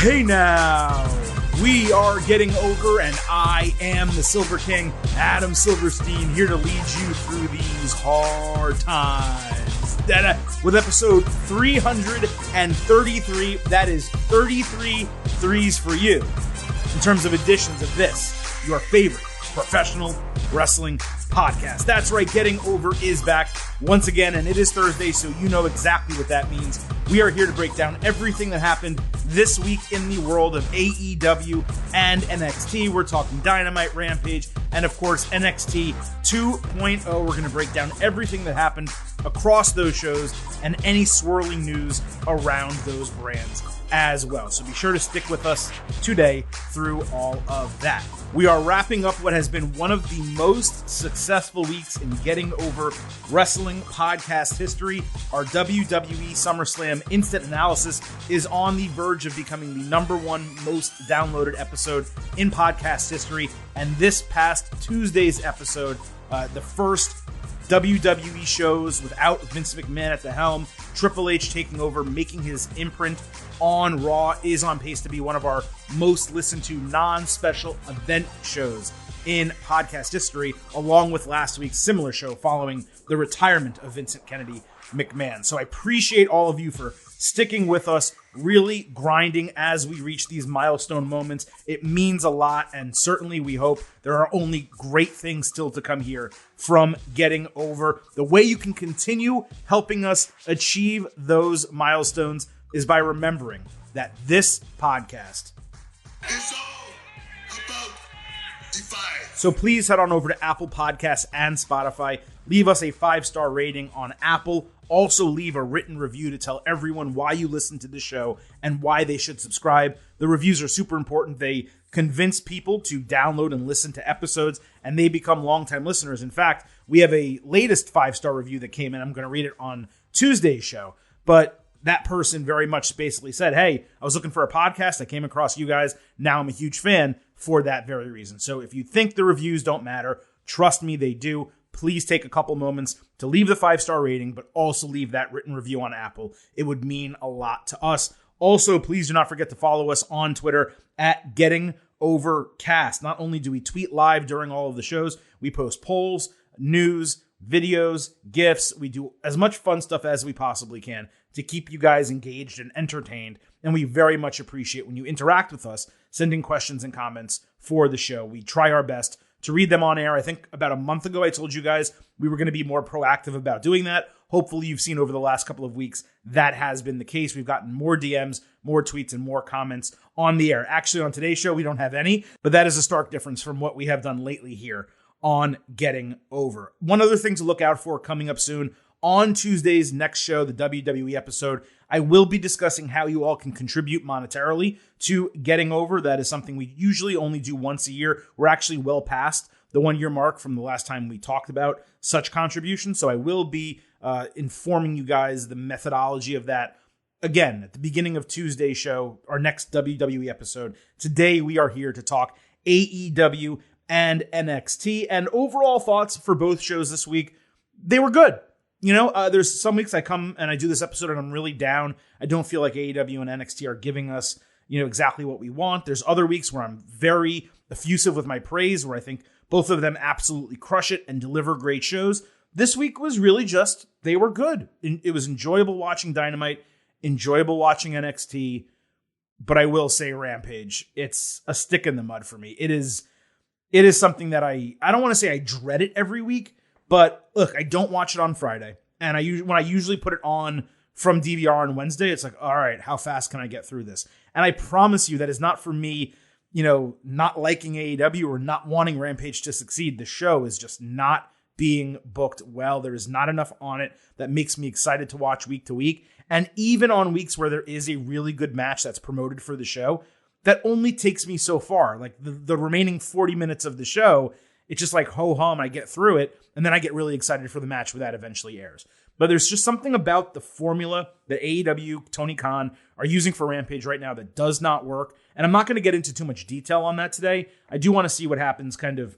Hey now, we are getting over, and I am the Silver King, Adam Silverstein, here to lead you through these hard times. With episode 333, that is 33 threes for you, in terms of editions of this, your favorite professional wrestling podcast. That's right, Getting Over is back once again, and it is Thursday, so you know exactly what that means. We are here to break down everything that happened this week in the world of AEW and NXT. We're talking Dynamite, Rampage, and of course NXT 2.0. We're going to break down everything that happened across those shows and any swirling news around those brands as well. So be sure to stick with us today through all of that. We are wrapping up what has been one of the most successful weeks in Getting Over wrestling podcast history. Our WWE SummerSlam Instant Analysis is on the verge of becoming the #1 most downloaded episode in podcast history. And this past Tuesday's episode, the first WWE shows without Vince McMahon at the helm, Triple H taking over, making his imprint on Raw, is on pace to be one of our most listened to non-special event shows in podcast history, along with last week's similar show following the retirement of Vincent Kennedy McMahon. So I appreciate all of you for sticking with us, really grinding as we reach these milestone moments. It means a lot, and certainly we hope there are only great things still to come here from Getting Over. The way you can continue helping us achieve those milestones is by remembering that this podcast is all about Defy. So please head on over to Apple Podcasts and Spotify. Leave us a 5-star rating on Apple. Also leave a written review to tell everyone why you listen to the show and why they should subscribe. The reviews are super important. They convince people to download and listen to episodes, and they become longtime listeners. In fact, we have a latest 5-star review that came in. I'm going to read it on Tuesday's show. But that person very much basically said, hey, I was looking for a podcast. I came across you guys. Now I'm a huge fan for that very reason. So if you think the reviews don't matter, trust me, they do. Please take a couple moments to leave the 5-star rating, but also leave that written review on Apple. It would mean a lot to us. Also, please do not forget to follow us on Twitter at Getting Overcast. Not only do we tweet live during all of the shows, we post polls, news, videos, GIFs. We do as much fun stuff as we possibly can to keep you guys engaged and entertained. And we very much appreciate when you interact with us, sending questions and comments for the show. We try our best to read them on air. I think about a month ago, I told you guys we were going to be more proactive about doing that. Hopefully you've seen over the last couple of weeks that has been the case. We've gotten more DMs, more tweets, and more comments on the air. Actually, on today's show, we don't have any, but that is a stark difference from what we have done lately here on Getting Over. One other thing to look out for coming up soon. On Tuesday's next show, the WWE episode, I will be discussing how you all can contribute monetarily to Getting Over. That is something we usually only do once a year. We're actually well past the 1-year mark from the last time we talked about such contributions. So I will be informing you guys the methodology of that again at the beginning of Tuesday's show, our next WWE episode. Today we are here to talk AEW and NXT, and overall thoughts for both shows this week. They were good. You know, there's some weeks I come and I do this episode and I'm really down. I don't feel like AEW and NXT are giving us, exactly what we want. There's other weeks where I'm very effusive with my praise, where I think both of them absolutely crush it and deliver great shows. This week was really just, they were good. It was enjoyable watching Dynamite, enjoyable watching NXT, but I will say Rampage, it's a stick in the mud for me. It is something that I don't want to say I dread it every week, but look, I don't watch it on Friday. And when I usually put it on from DVR on Wednesday, it's like, all right, how fast can I get through this? And I promise you that is not for me, not liking AEW or not wanting Rampage to succeed. The show is just not being booked well. There is not enough on it that makes me excited to watch week to week. And even on weeks where there is a really good match that's promoted for the show, that only takes me so far. Like the remaining 40 minutes of the show, it's just like ho-hum, I get through it, and then I get really excited for the match when that eventually airs. But there's just something about the formula that AEW, Tony Khan, are using for Rampage right now that does not work. And I'm not going to get into too much detail on that today. I do want to see what happens kind of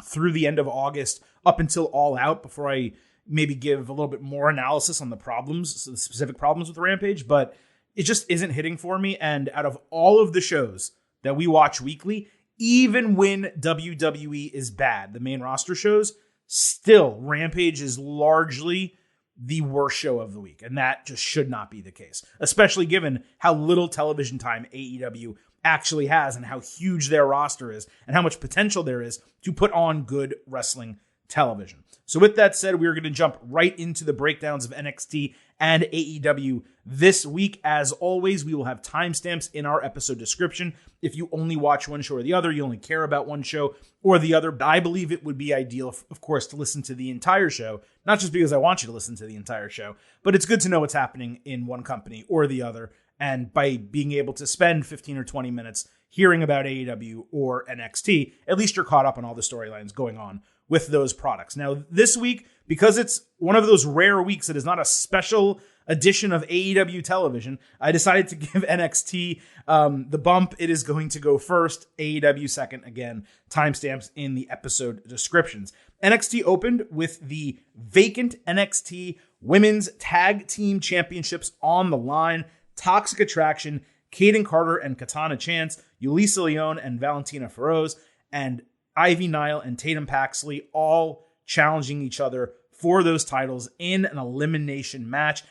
through the end of August up until All Out before I maybe give a little bit more analysis on the problems, so the specific problems with Rampage. But it just isn't hitting for me. And out of all of the shows that we watch weekly, even when WWE is bad, the main roster shows, still Rampage is largely the worst show of the week. And that just should not be the case, especially given how little television time AEW actually has and how huge their roster is and how much potential there is to put on good wrestling television. So with that said, we're going to jump right into the breakdowns of NXT and AEW this week. As always, we will have timestamps in our episode description. If you only watch one show or the other, you only care about one show or the other, I believe it would be ideal, of course, to listen to the entire show, not just because I want you to listen to the entire show, but it's good to know what's happening in one company or the other. And by being able to spend 15 or 20 minutes hearing about AEW or NXT, at least you're caught up on all the storylines going on with those products. Now, this week, because it's one of those rare weeks that is not a special edition of AEW television, I decided to give NXT the bump. It is going to go first, AEW second. Again, timestamps in the episode descriptions. NXT opened with the vacant NXT Women's Tag Team Championships on the line. Toxic Attraction, Kaden Carter and Katana Chance, Yulisa Leon and Valentina Feroz, and Ivy Nile and Tatum Paxley all challenging each other for those titles in an elimination match.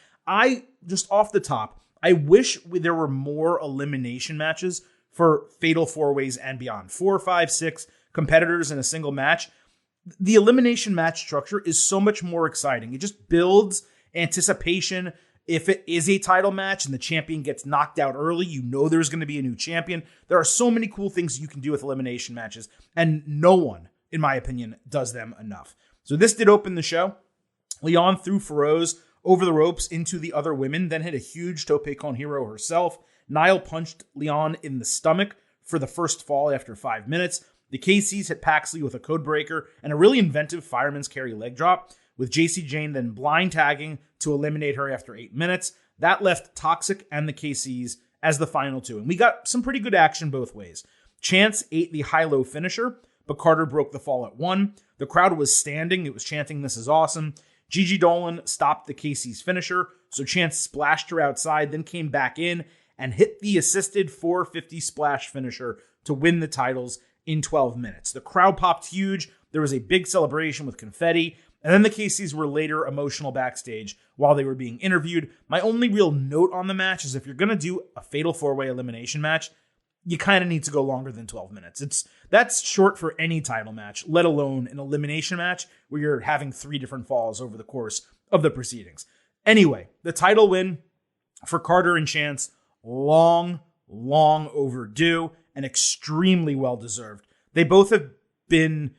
Just off the top, I wish there were more elimination matches for Fatal 4-Ways and beyond. 4, 5, 6 competitors in a single match. The elimination match structure is so much more exciting. It just builds anticipation. If it is a title match and the champion gets knocked out early, you know there's going to be a new champion. There are so many cool things you can do with elimination matches, and no one, in my opinion, does them enough. So this did open the show. Leon threw Feroz over the ropes into the other women, then hit a huge tope con hero herself. Nile punched Leon in the stomach for the first fall after 5 minutes. The KCs hit Paxley with a code breaker and a really inventive fireman's carry leg drop, with JC Jane then blind tagging to eliminate her after 8 minutes. That left Toxic and the KCs as the final two. And we got some pretty good action both ways. Chance ate the high-low finisher, but Carter broke the fall at 1. The crowd was standing. It was chanting, "This is awesome." Gigi Dolan stopped the KC's finisher, so Chance splashed her outside, then came back in and hit the assisted 450 splash finisher to win the titles in 12 minutes. The crowd popped huge. There was a big celebration with confetti. And then the KCs were later emotional backstage while they were being interviewed. My only real note on the match is if you're going to do a Fatal 4-Way elimination match, you kind of need to go longer than 12 minutes. That's short for any title match, let alone an elimination match where you're having 3 different falls over the course of the proceedings. Anyway, the title win for Carter and Chance, long overdue and extremely well-deserved. They both have been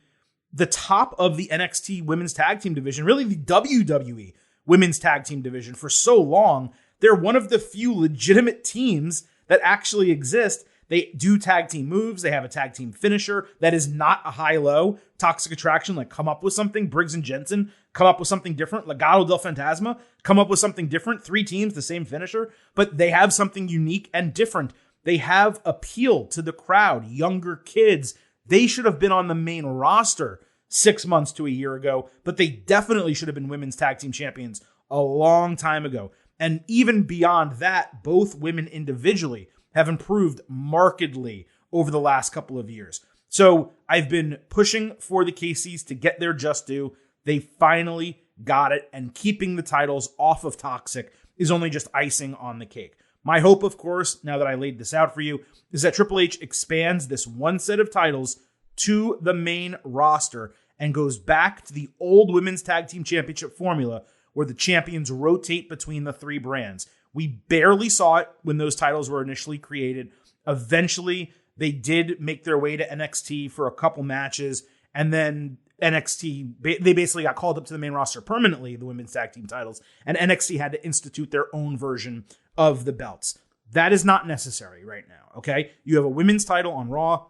the top of the NXT Women's Tag Team division, really the WWE Women's Tag Team division for so long. They're one of the few legitimate teams that actually exist. They do tag team moves. They have a tag team finisher that is not a high-low. Toxic Attraction, like, come up with something. Briggs and Jensen, come up with something different. Legado del Fantasma, come up with something different. 3 teams, the same finisher, but they have something unique and different. They have appeal to the crowd, younger kids. They should have been on the main roster 6 months to a year ago, but they definitely should have been women's tag team champions a long time ago. And even beyond that, both women individually have improved markedly over the last couple of years. So I've been pushing for the KCs to get their just due. They finally got it, and keeping the titles off of Toxic is only just icing on the cake. My hope, of course, now that I laid this out for you, is that Triple H expands this one set of titles to the main roster and goes back to the old Women's Tag Team Championship formula where the champions rotate between the 3 brands. We barely saw it when those titles were initially created. Eventually, they did make their way to NXT for a couple matches, and then NXT, they basically got called up to the main roster permanently, the Women's Tag Team titles, and NXT had to institute their own version of the belts. That is not necessary right now, okay? You have a women's title on Raw,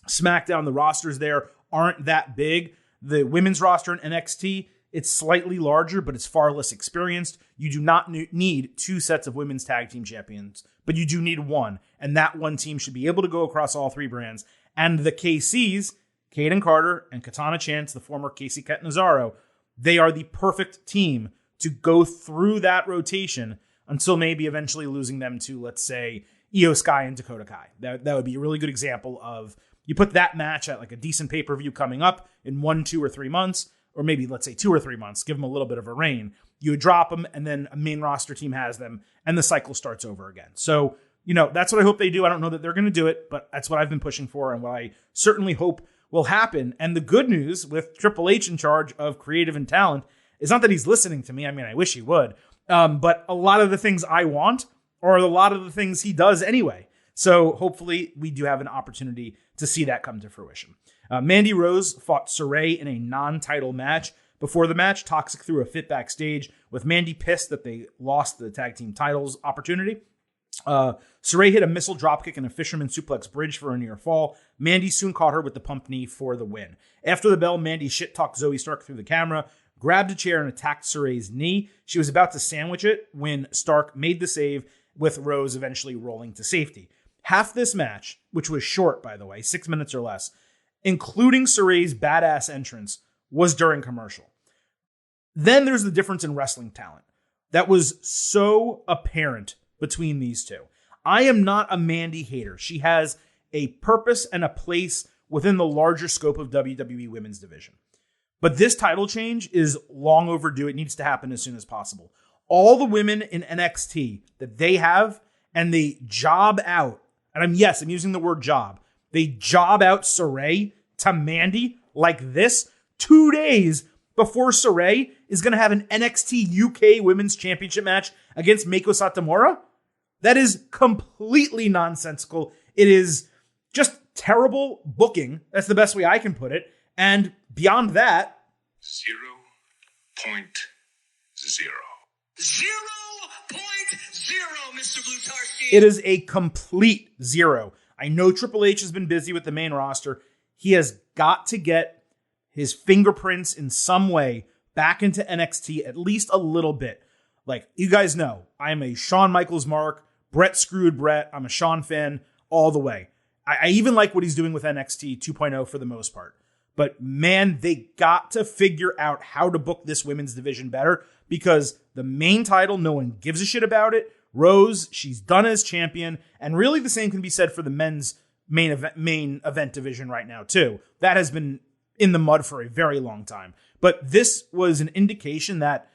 SmackDown, the rosters there aren't that big. The women's roster in NXT, it's slightly larger, but it's far less experienced. You do not need 2 sets of women's tag team champions, but you do need one. And that one team should be able to go across all 3 brands. And the KCs, Kaden Carter and Katana Chance, the former KC Catanzaro, they are the perfect team to go through that rotation until maybe eventually losing them to, let's say, Io Sky and Dakota Kai. That would be a really good example of, you put that match at like a decent pay-per-view coming up in 1, 2, or 3 months, or maybe let's say 2 or 3 months, give them a little bit of a reign. You would drop them, and then a main roster team has them, and the cycle starts over again. So, that's what I hope they do. I don't know that they're going to do it, but that's what I've been pushing for, and what I certainly hope will happen. And the good news with Triple H in charge of creative and talent is not that he's listening to me. I mean, I wish he would. But a lot of the things I want are a lot of the things he does anyway. So hopefully we do have an opportunity to see that come to fruition. Mandy Rose fought Sarray in a non-title match. Before the match, Toxic threw a fit backstage, with Mandy pissed that they lost the tag team titles opportunity. Sarray hit a missile dropkick and a fisherman suplex bridge for a near fall. Mandy soon caught her with the pump knee for the win. After the bell, Mandy shit-talked Zoe Stark through the camera, grabbed a chair and attacked Sarray's knee. She was about to sandwich it when Stark made the save, with Rose eventually rolling to safety. Half this match, which was short, by the way, 6 minutes or less, including Sarray's badass entrance, was during commercial. Then there's the difference in wrestling talent that was so apparent between these two. I am not a Mandy hater. She has a purpose and a place within the larger scope of WWE Women's Division. But this title change is long overdue. It needs to happen as soon as possible. All the women in NXT that they have, and they job out, and I'm using the word job. They job out Sarray to Mandy like this 2 days before Sarray is going to have an NXT UK Women's Championship match against Meiko Satomura. That is completely nonsensical. It is just terrible booking. That's the best way I can put it. And beyond that, 0.0. 0.0, Mr. Blutarski. It is a complete zero. I know Triple H has been busy with the main roster. He has got to get his fingerprints in some way back into NXT, at least a little bit. Like, you guys know, I am a Shawn Michaels mark. Brett screwed Brett. I'm a Shawn fan all the way. I even like what he's doing with NXT 2.0 for the most part. But man, they got to figure out how to book this women's division better, because the main title, no one gives a shit about it. Rose, she's done as champion. And really the same can be said for the men's main event division right now too. That has been in the mud for a very long time. But this was an indication that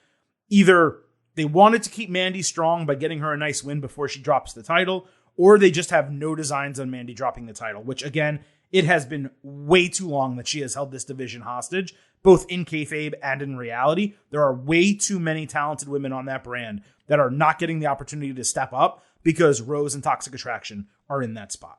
either they wanted to keep Mandy strong by getting her a nice win before she drops the title, or they just have no designs on Mandy dropping the title, which again, it has been way too long that she has held this division hostage, both in kayfabe and in reality. There are way too many talented women on that brand that are not getting the opportunity to step up because Rose and Toxic Attraction are in that spot.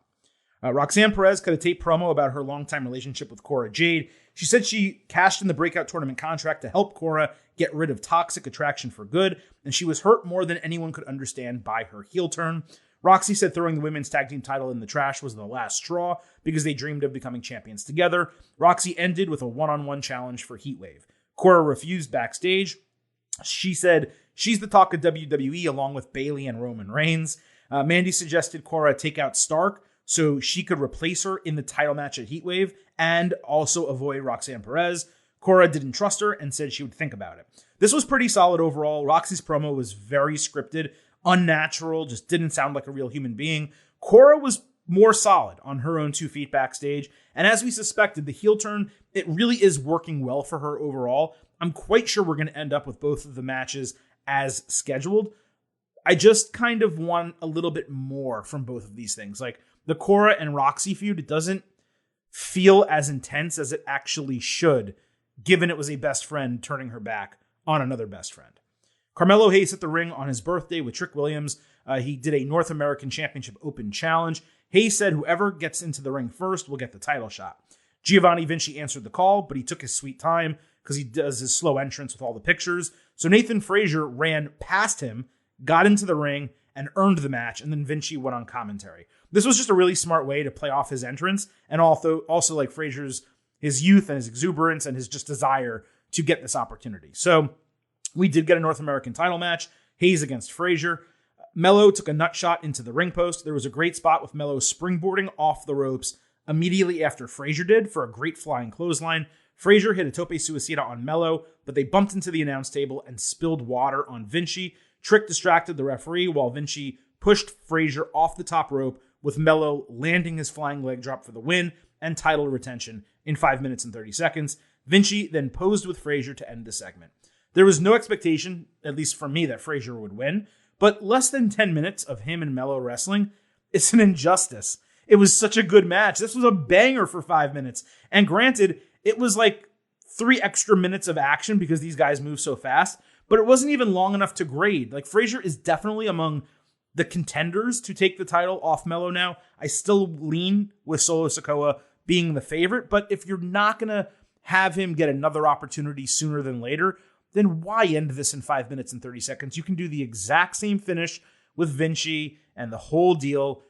Roxanne Perez cut a tape promo about her longtime relationship with Cora Jade. She said she cashed in the Breakout Tournament contract to help Cora get rid of Toxic Attraction for good, and she was hurt more than anyone could understand by her heel turn. Roxy said throwing the women's tag team title in the trash was the last straw because they dreamed of becoming champions together. Roxy ended with a one-on-one challenge for Heatwave. Cora refused backstage. She said she's the talk of WWE along with Bayley and Roman Reigns. Mandy suggested Cora take out Stark so she could replace her in the title match at Heatwave and also avoid Roxanne Perez. Cora didn't trust her and said she would think about it. This was pretty solid overall. Roxy's promo was very scripted, unnatural, just didn't sound like a real human being. Cora was more solid on her own 2 feet backstage. And as we suspected, the heel turn, it really is working well for her overall. I'm quite sure we're going to end up with both of the matches as scheduled. I just kind of want a little bit more from both of these things. Like the Cora and Roxy feud, it doesn't feel as intense as it actually should, given it was a best friend turning her back on another best friend. Carmelo Hayes hit the ring on his birthday with Trick Williams. He did a North American Championship Open Challenge. Hayes said whoever gets into the ring first will get the title shot. Giovanni Vinci answered the call, but he took his sweet time because he does his slow entrance with all the pictures. So Nathan Frazier ran past him, got into the ring, and earned the match, and then Vinci went on commentary. This was just a really smart way to play off his entrance, and also like Frazier's his youth and his exuberance and his just desire to get this opportunity. So we did get a North American title match, Hayes against Frazier. Mello took a nut shot into the ring post. There was a great spot with Mello springboarding off the ropes immediately after Frazier did for a great flying clothesline. Frazier hit a tope suicida on Mello, but they bumped into the announce table and spilled water on Vinci. Trick distracted the referee while Vinci pushed Frazier off the top rope, with Melo landing his flying leg drop for the win and title retention in 5 minutes and 30 seconds. Vinci then posed with Frazier to end the segment. There was no expectation, at least for me, that Frazier would win, but less than 10 minutes of him and Melo wrestling, it's an injustice. It was such a good match. This was a banger for 5 minutes. And granted, it was like 3 extra minutes of action because these guys move so fast, but it wasn't even long enough to grade. Like, Frazier is definitely among the contenders to take the title off Melo now. I still lean with Solo Sikoa being the favorite, but if you're not going to have him get another opportunity sooner than later, then why end this in 5 minutes and 30 seconds? You can do the exact same finish with Vinci and the whole deal.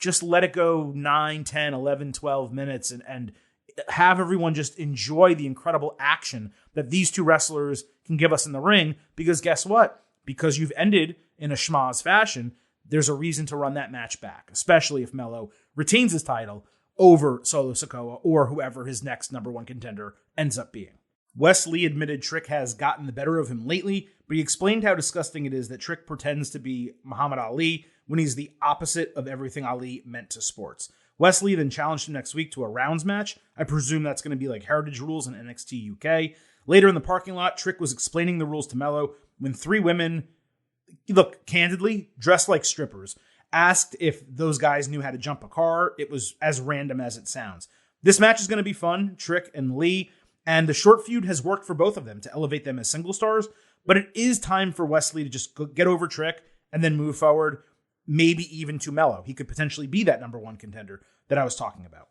Just let it go 9, 10, 11, 12 minutes and have everyone just enjoy the incredible action that these two wrestlers can give us in the ring. Because guess what? Because you've ended in a schmaz fashion, there's a reason to run that match back, especially if Melo retains his title over Solo Sikoa or whoever his next number one contender ends up being. Wes Lee admitted Trick has gotten the better of him lately, but he explained how disgusting it is that Trick pretends to be Muhammad Ali when he's the opposite of everything Ali meant to sports. Wes Lee then challenged him next week to a rounds match. I presume that's going to be like Heritage Rules in NXT UK. Later in the parking lot, Trick was explaining the rules to Melo when 3 women, look, candidly, dressed like strippers, asked if those guys knew how to jump a car. It was as random as it sounds. This match is going to be fun, Trick and Lee, and the short feud has worked for both of them to elevate them as single stars, but it is time for Wes Lee to just get over Trick and then move forward, maybe even to Melo. He could potentially be that number one contender that I was talking about.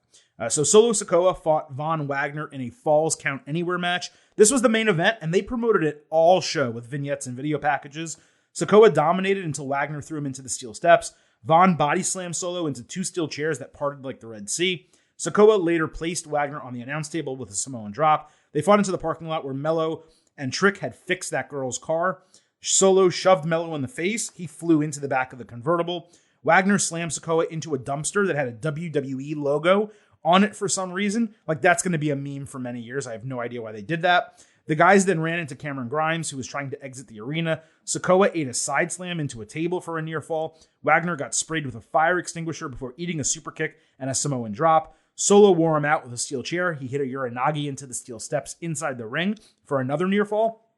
So Solo Sikoa fought Von Wagner in a Falls Count Anywhere match. This was the main event, and they promoted it all show with vignettes and video packages. Sikoa dominated until Wagner threw him into the steel steps. Von body slammed Solo into 2 steel chairs that parted like the Red Sea. Sikoa later placed Wagner on the announce table with a Samoan drop. They fought into the parking lot where Melo and Trick had fixed that girl's car. Solo shoved Melo in the face. He flew into the back of the convertible. Wagner slammed Sikoa into a dumpster that had a WWE logo on it for some reason. Like, that's going to be a meme for many years. I have no idea why they did that. The guys then ran into Cameron Grimes, who was trying to exit the arena. Sikoa ate a side slam into a table for a near fall. Wagner got sprayed with a fire extinguisher before eating a super kick and a Samoan drop. Solo wore him out with a steel chair. He hit a Uranagi into the steel steps inside the ring for another near fall.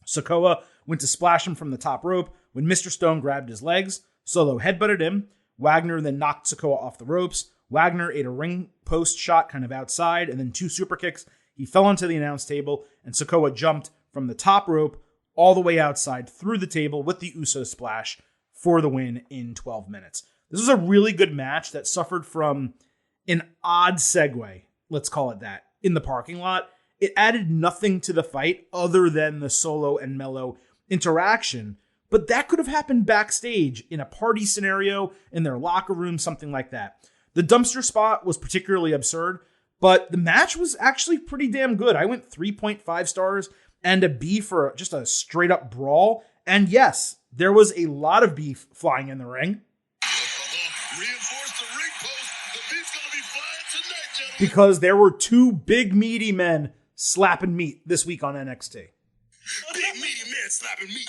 Sikoa went to splash him from the top rope when Mr. Stone grabbed his legs. Solo headbutted him. Wagner then knocked Sikoa off the ropes. Wagner ate a ring post shot kind of outside and then 2 super kicks. He fell onto the announce table and Sikoa jumped from the top rope all the way outside through the table with the Uso splash for the win in 12 minutes. This was a really good match that suffered from an odd segue, let's call it that, in the parking lot. It added nothing to the fight other than the Solo and Melo interaction, but that could have happened backstage in a party scenario, in their locker room, something like that. The dumpster spot was particularly absurd, but the match was actually pretty damn good. I went 3.5 stars and a B for just a straight up brawl. And yes, there was a lot of beef flying in the ring. Reinforce the ring post. The beef's gonna be flying tonight, gentlemen. Because there were 2 big meaty men slapping meat this week on NXT. Big meaty man slapping meat.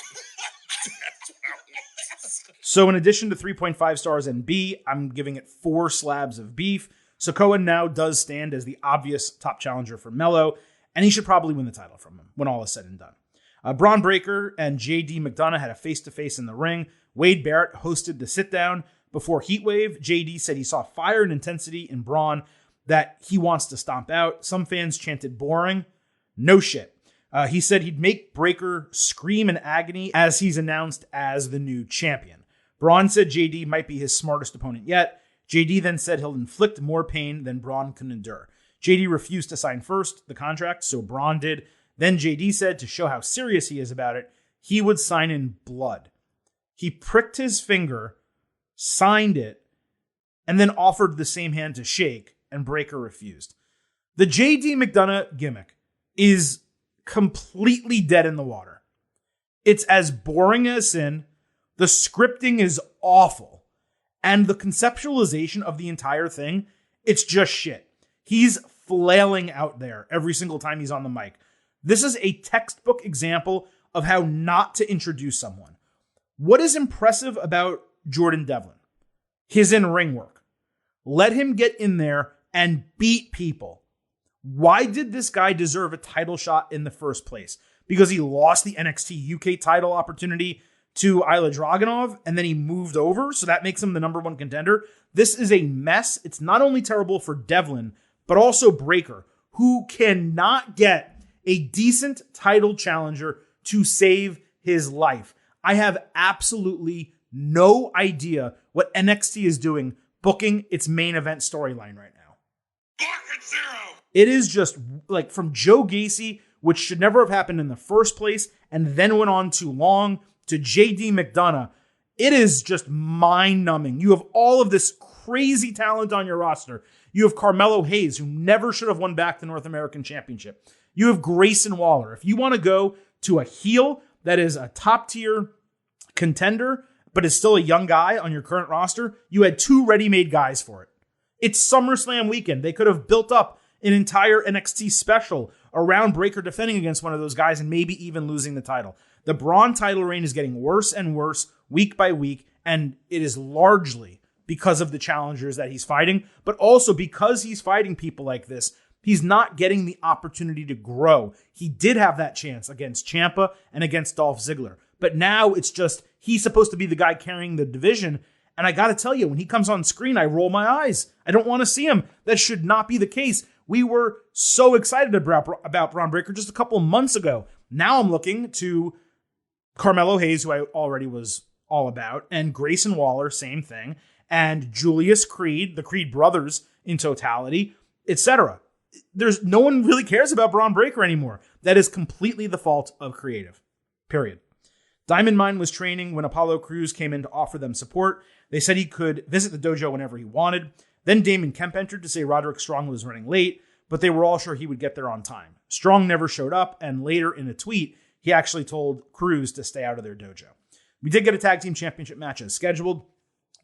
So in addition to 3.5 stars and B, I'm giving it 4 slabs of beef. Sikoa now does stand as the obvious top challenger for Melo, and he should probably win the title from him when all is said and done. Braun Breaker and JD McDonough had a face-to-face in the ring. Wade Barrett hosted the sit-down. Before Heatwave, JD said he saw fire and intensity in Braun that he wants to stomp out. Some fans chanted boring. No shit. He said he'd make Breaker scream in agony as he's announced as the new champion. Braun said JD might be his smartest opponent yet. JD then said he'll inflict more pain than Braun can endure. JD refused to sign first the contract, so Braun did. Then JD said to show how serious he is about it, he would sign in blood. He pricked his finger, signed it, and then offered the same hand to shake, and Breaker refused. The JD McDonough gimmick is completely dead in the water. It's as boring as sin. The scripting is awful. And the conceptualization of the entire thing, it's just shit. He's flailing out there every single time he's on the mic. This is a textbook example of how not to introduce someone. What is impressive about Jordan Devlin? His in-ring work. Let him get in there and beat people. Why did this guy deserve a title shot in the first place? Because he lost the NXT UK title opportunity to Ilya Dragunov, and then he moved over, so that makes him the number one contender. This is a mess. It's not only terrible for Devlin, but also Breakker, who cannot get a decent title challenger to save his life. I have absolutely no idea what NXT is doing booking its main event storyline right now. Market zero. It is just like from Joe Gacy, which should never have happened in the first place, and then went on too long, to JD McDonough. It is just mind-numbing. You have all of this crazy talent on your roster. You have Carmelo Hayes, who never should have won back the North American Championship. You have Grayson Waller. If you want to go to a heel that is a top-tier contender, but is still a young guy on your current roster, you had two ready-made guys for it. It's SummerSlam weekend. They could have built up an entire NXT special around Breakker defending against one of those guys and maybe even losing the title. The Braun title reign is getting worse and worse week by week, and it is largely because of the challengers that he's fighting, but also because he's fighting people like this, he's not getting the opportunity to grow. He did have that chance against Ciampa and against Dolph Ziggler, but now it's just he's supposed to be the guy carrying the division, and I got to tell you, when he comes on screen, I roll my eyes. I don't want to see him. That should not be the case. We were so excited about Braun Breakker just a couple months ago. Now I'm looking to Carmelo Hayes, who I already was all about, and Grayson Waller, same thing, and Julius Creed, the Creed brothers in totality, etc. There's no one really cares about Braun Breakker anymore. That is completely the fault of creative. Period. Diamond Mine was training when Apollo Crews came in to offer them support. They said he could visit the dojo whenever he wanted. Then Damon Kemp entered to say Roderick Strong was running late, but they were all sure he would get there on time. Strong never showed up, and later in a tweet, he actually told Crews to stay out of their dojo. We did get a tag team championship match as scheduled.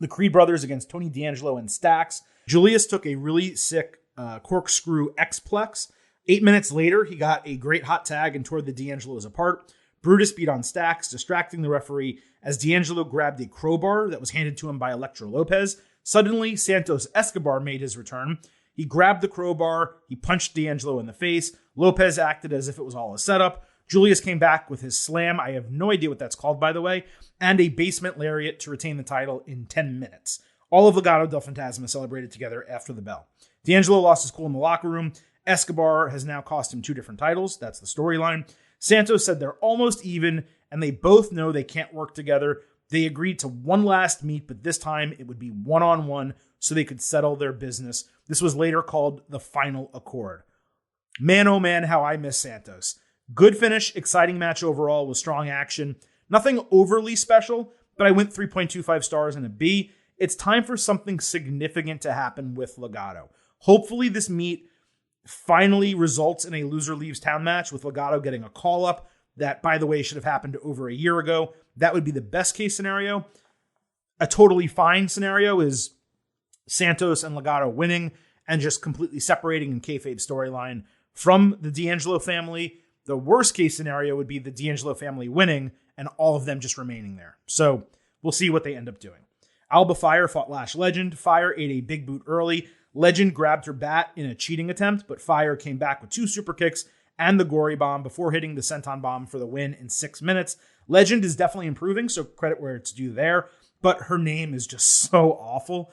The Creed brothers against Tony D'Angelo and Stax. Julius took a really sick corkscrew X-Plex. 8 minutes later, he got a great hot tag and tore the D'Angelos apart. Brutus beat on Stax, distracting the referee as D'Angelo grabbed a crowbar that was handed to him by Electro Lopez. Suddenly, Santos Escobar made his return. He grabbed the crowbar. He punched D'Angelo in the face. Lopez acted as if it was all a setup. Julius came back with his slam. I have no idea what that's called, by the way, and a basement lariat to retain the title in 10 minutes. All of Legado del Fantasma celebrated together after the bell. D'Angelo lost his cool in the locker room. Escobar has now cost him 2 different titles. That's the storyline. Santos said they're almost even, and they both know they can't work together. They agreed to one last meet, but this time it would be one-on-one so they could settle their business. This was later called the Final Accord. Man, oh man, how I miss Santos. Good finish, exciting match overall with strong action. Nothing overly special, but I went 3.25 stars and a B. It's time for something significant to happen with Legado. Hopefully this meet finally results in a loser leaves town match with Legado getting a call-up that, by the way, should have happened over a year ago. That would be the best case scenario. A totally fine scenario is Santos and Legado winning and just completely separating in kayfabe storyline from the D'Angelo family. The worst case scenario would be the D'Angelo family winning and all of them just remaining there. So we'll see what they end up doing. Alba Fire fought Lash Legend. Fire ate a big boot early. Legend grabbed her bat in a cheating attempt, but Fire came back with 2 super kicks and the Gory Bomb before hitting the Senton Bomb for the win in 6 minutes. Legend is definitely improving, so credit where it's due there, but her name is just so awful.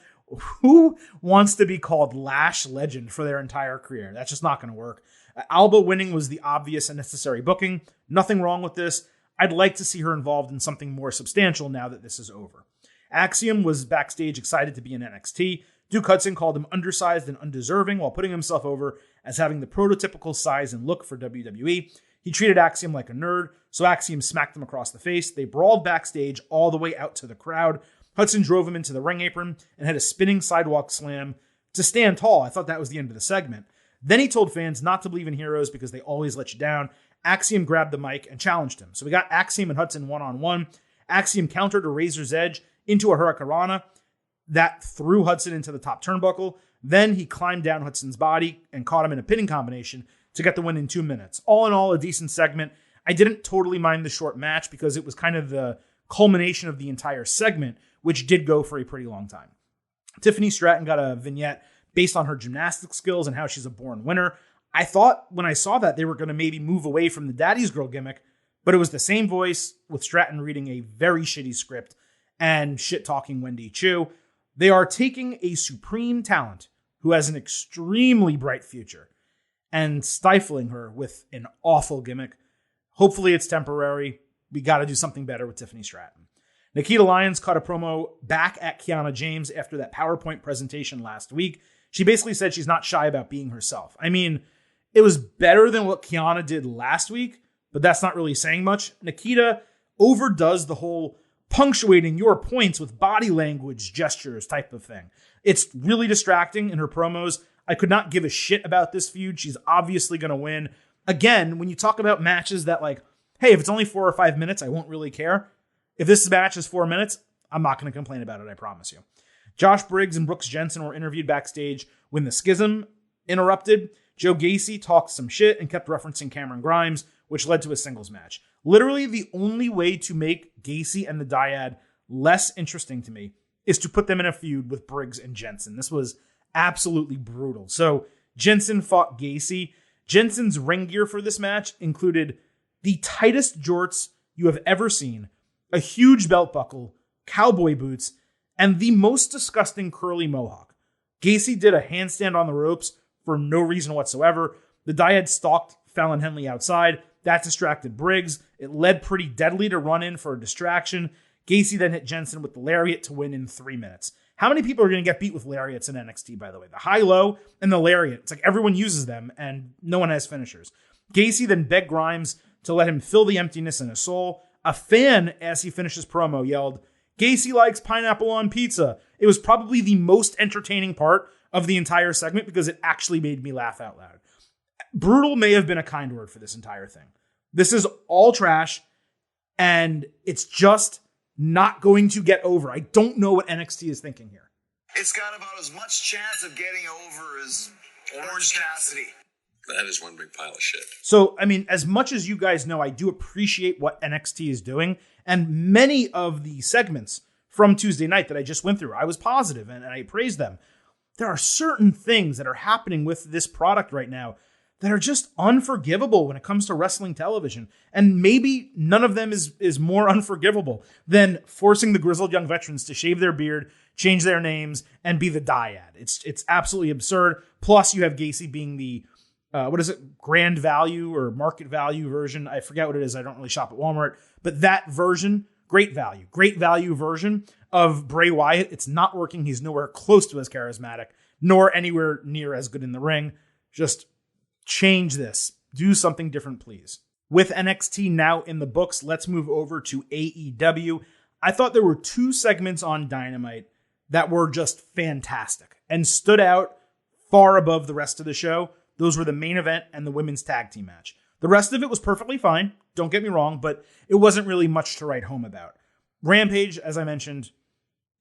Who wants to be called Lash Legend for their entire career? That's just not going to work. Alba winning was the obvious and necessary booking. Nothing wrong with this. I'd like to see her involved in something more substantial now that this is over. Axiom was backstage excited to be in NXT. Duke Hudson called him undersized and undeserving while putting himself over as having the prototypical size and look for WWE. He treated Axiom like a nerd, so Axiom smacked him across the face. They brawled backstage all the way out to the crowd. Hudson drove him into the ring apron and had a spinning sidewalk slam to stand tall. I thought that was the end of the segment. Then he told fans not to believe in heroes because they always let you down. Axiom grabbed the mic and challenged him. So we got Axiom and Hudson one-on-one. Axiom countered a Razor's Edge into a Hurricanrana that threw Hudson into the top turnbuckle. Then he climbed down Hudson's body and caught him in a pinning combination to get the win in 2 minutes. All in all, a decent segment. I didn't totally mind the short match because it was kind of the culmination of the entire segment, which did go for a pretty long time. Tiffany Stratton got a vignette based on her gymnastics skills and how she's a born winner. I thought when I saw that they were going to maybe move away from the daddy's girl gimmick, but it was the same voice with Stratton reading a very shitty script and shit-talking Wendy Chu. They are taking a supreme talent who has an extremely bright future and stifling her with an awful gimmick. Hopefully it's temporary. We got to do something better with Tiffany Stratton. Nikita Lyons cut a promo back at Kiana James after that PowerPoint presentation last week. She basically said she's not shy about being herself. I mean, it was better than what Kiana did last week, but that's not really saying much. Nikita overdoes the whole punctuating your points with body language gestures type of thing. It's really distracting in her promos. I could not give a shit about this feud. She's obviously going to win. Again, when you talk about matches that like, hey, if it's only 4 or 5 minutes, I won't really care. If this match is 4 minutes, I'm not going to complain about it, I promise you. Josh Briggs and Brooks Jensen were interviewed backstage when the schism interrupted. Joe Gacy talked some shit and kept referencing Cameron Grimes, which led to a singles match. Literally, the only way to make Gacy and the Dyad less interesting to me is to put them in a feud with Briggs and Jensen. This was absolutely brutal. So Jensen fought Gacy. Jensen's ring gear for this match included the tightest jorts you have ever seen, a huge belt buckle, cowboy boots, and the most disgusting curly mohawk. Gacy did a handstand on the ropes for no reason whatsoever. The Dyad stalked Fallon Henley outside. That distracted Briggs. It led Pretty Deadly to run in for a distraction. Gacy then hit Jensen with the lariat to win in 3 minutes. How many people are going to get beat with lariats in NXT, by the way? The high-low and the lariat. It's like everyone uses them, and no one has finishers. Gacy then begged Grimes to let him fill the emptiness in his soul. A fan, as he finished his promo, yelled, "Gacy likes pineapple on pizza." It was probably the most entertaining part of the entire segment because it actually made me laugh out loud. Brutal may have been a kind word for this entire thing. This is all trash, and it's just not going to get over. I don't know what NXT is thinking here. It's got about as much chance of getting over as Orange Cassidy. That is one big pile of shit. So, I mean, as much as you guys know, I do appreciate what NXT is doing, and many of the segments from Tuesday night that I just went through, I was positive and I praised them. There are certain things that are happening with this product right now that are just unforgivable when it comes to wrestling television. And maybe none of them is more unforgivable than forcing the grizzled young veterans to shave their beard, change their names, and be the dyad. It's absolutely absurd. Plus, you have Gacy being the, grand value or market value version. I forget what it is. I don't really shop at Walmart. But that version, great value version of Bray Wyatt, it's not working. He's nowhere close to as charismatic, nor anywhere near as good in the ring. Just change this. Do something different, please. With NXT now in the books, let's move over to AEW. I thought there were 2 segments on Dynamite that were just fantastic and stood out far above the rest of the show. Those were the main event and the women's tag team match. The rest of it was perfectly fine, don't get me wrong, but it wasn't really much to write home about. Rampage, as I mentioned,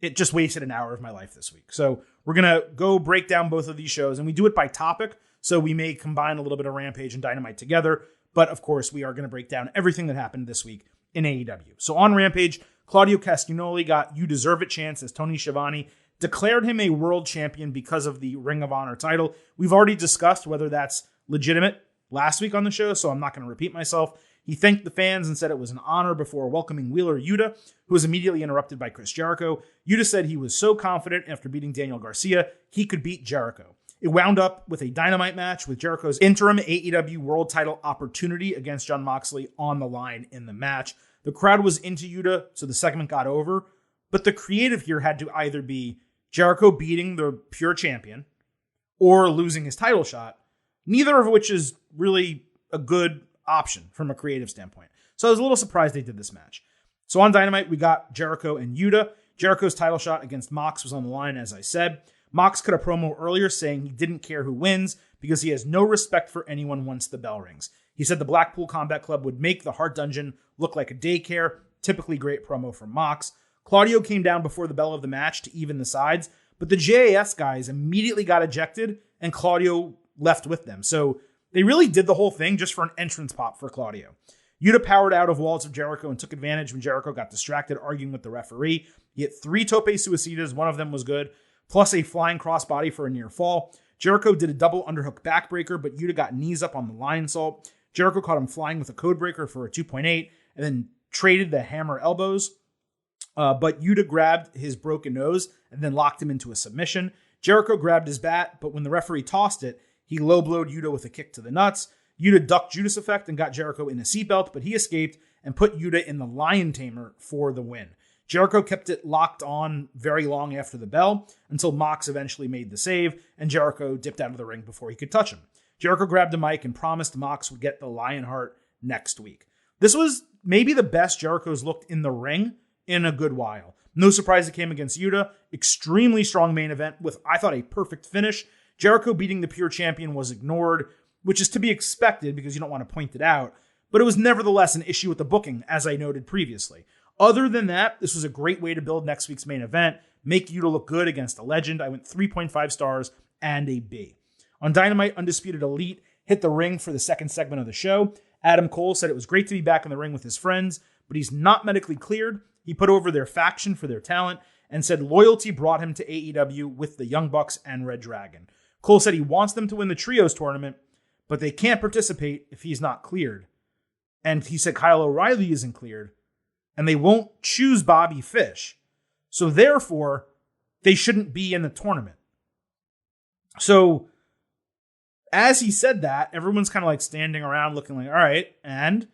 it just wasted an hour of my life this week. So we're going to go break down both of these shows, and we do it by topic, so we may combine a little bit of Rampage and Dynamite together, but of course we are going to break down everything that happened this week in AEW. So on Rampage, Claudio Castagnoli got You Deserve It chance as Tony Schiavone declared him a world champion because of the Ring of Honor title. We've already discussed whether that's legitimate last week on the show, so I'm not going to repeat myself. He thanked the fans and said it was an honor before welcoming Wheeler Yuta, who was immediately interrupted by Chris Jericho. Yuta said he was so confident after beating Daniel Garcia, he could beat Jericho. It wound up with a Dynamite match with Jericho's interim AEW world title opportunity against Jon Moxley on the line in the match. The crowd was into Yuta, so the segment got over, but the creative here had to either be Jericho beating the pure champion or losing his title shot, neither of which is really a good option from a creative standpoint. So I was a little surprised they did this match. So on Dynamite, we got Jericho and Yuta. Jericho's title shot against Mox was on the line, as I said. Mox cut a promo earlier saying he didn't care who wins because he has no respect for anyone once the bell rings. He said the Blackpool Combat Club would make the Hart Dungeon look like a daycare. Typically great promo from Mox. Claudio came down before the bell of the match to even the sides, but the JAS guys immediately got ejected and Claudio left with them. So they really did the whole thing just for an entrance pop for Claudio. Yuta powered out of walls of Jericho and took advantage when Jericho got distracted arguing with the referee. He hit 3 tope suicidas, one of them was good, plus a flying crossbody for a near fall. Jericho did a double underhook backbreaker, but Yuta got knees up on the lion salt. Jericho caught him flying with a code breaker for a 2.8 and then traded the hammer elbows. But Yuta grabbed his broken nose and then locked him into a submission. Jericho grabbed his bat, but when the referee tossed it, he low-blowed Yuta with a kick to the nuts. Yuta ducked Judas Effect and got Jericho in a seatbelt, but he escaped and put Yuta in the Lion Tamer for the win. Jericho kept it locked on very long after the bell until Mox eventually made the save, and Jericho dipped out of the ring before he could touch him. Jericho grabbed the mic and promised Mox would get the Lionheart next week. This was maybe the best Jericho's looked in the ring in a good while. No surprise it came against Yuta. Extremely strong main event with, I thought, a perfect finish. Jericho beating the pure champion was ignored, which is to be expected because you don't want to point it out, but it was nevertheless an issue with the booking, as I noted previously. Other than that, this was a great way to build next week's main event, make Yuta look good against a legend. I went 3.5 stars and a B. On Dynamite, Undisputed Elite hit the ring for the second segment of the show. Adam Cole said it was great to be back in the ring with his friends, but he's not medically cleared. He put over their faction for their talent and said loyalty brought him to AEW with the Young Bucks and Red Dragon. Cole said he wants them to win the Trios tournament, but they can't participate if he's not cleared. And he said Kyle O'Reilly isn't cleared, and they won't choose Bobby Fish. So therefore, they shouldn't be in the tournament. So as he said that, everyone's kind of like standing around looking like, all right, and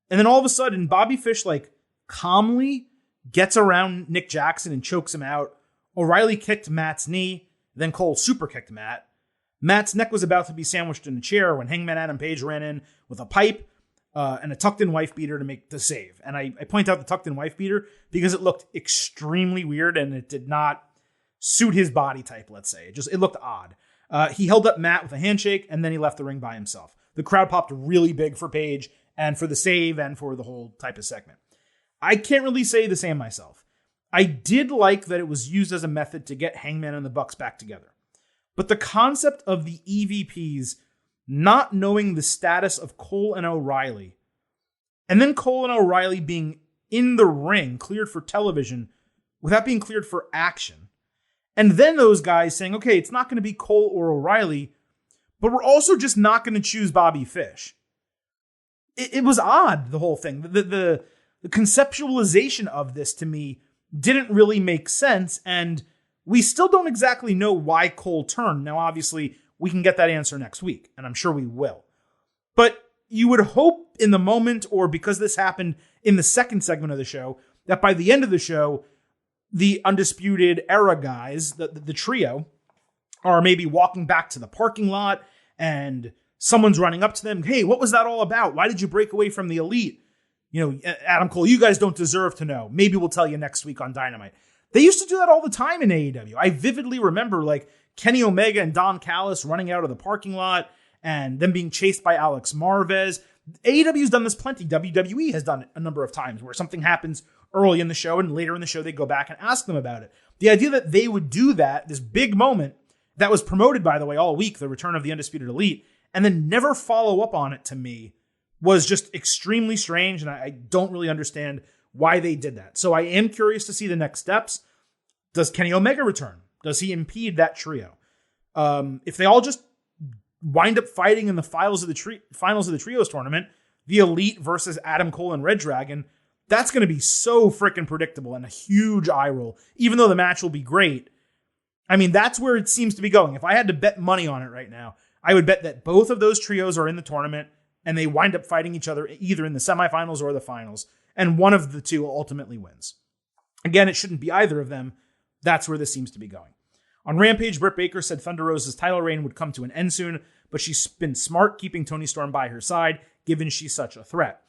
then all of a sudden, Bobby Fish like calmly gets around Nick Jackson and chokes him out. O'Reilly kicked Matt's knee, then Cole super kicked Matt. Matt's neck was about to be sandwiched in a chair when Hangman Adam Page ran in with a pipe and a tucked-in wife beater to make the save. And I point out the tucked-in wife beater because it looked extremely weird and it did not suit his body type, let's say. It looked odd. He held up Matt with a handshake, and then he left the ring by himself. The crowd popped really big for Page and for the save and for the whole type of segment. I can't really say the same myself. I did like that it was used as a method to get Hangman and the Bucks back together. But the concept of the EVPs not knowing the status of Cole and O'Reilly, and then Cole and O'Reilly being in the ring, cleared for television, without being cleared for action, and then those guys saying, okay, it's not going to be Cole or O'Reilly, but we're also just not going to choose Bobby Fish. It was odd, the whole thing. The conceptualization of this to me didn't really make sense, and we still don't exactly know why Cole turned. Now, obviously, we can get that answer next week, and I'm sure we will. But you would hope in the moment, or because this happened in the second segment of the show, that by the end of the show, the Undisputed Era guys, the trio, are maybe walking back to the parking lot, and someone's running up to them. Hey, what was that all about? Why did you break away from the Elite? You know, Adam Cole, you guys don't deserve to know. Maybe we'll tell you next week on Dynamite. They used to do that all the time in AEW. I vividly remember like Kenny Omega and Don Callis running out of the parking lot and them being chased by Alex Marvez. AEW's done this plenty. WWE has done it a number of times where something happens early in the show and later in the show they go back and ask them about it. The idea that they would do that, this big moment that was promoted, by the way, all week, the return of the Undisputed Elite, and then never follow up on it, to me was just extremely strange, and I don't really understand why they did that. So I am curious to see the next steps. Does Kenny Omega return? Does he impede that trio? If they all just wind up fighting in the finals of the Trios tournament, the Elite versus Adam Cole and Red Dragon, that's going to be so freaking predictable and a huge eye roll, even though the match will be great. I mean, that's where it seems to be going. If I had to bet money on it right now, I would bet that both of those trios are in the tournament and they wind up fighting each other either in the semifinals or the finals, and one of the two ultimately wins. Again, it shouldn't be either of them. That's where this seems to be going. On Rampage, Britt Baker said Thunder Rosa's title reign would come to an end soon, but she's been smart keeping Toni Storm by her side, given she's such a threat.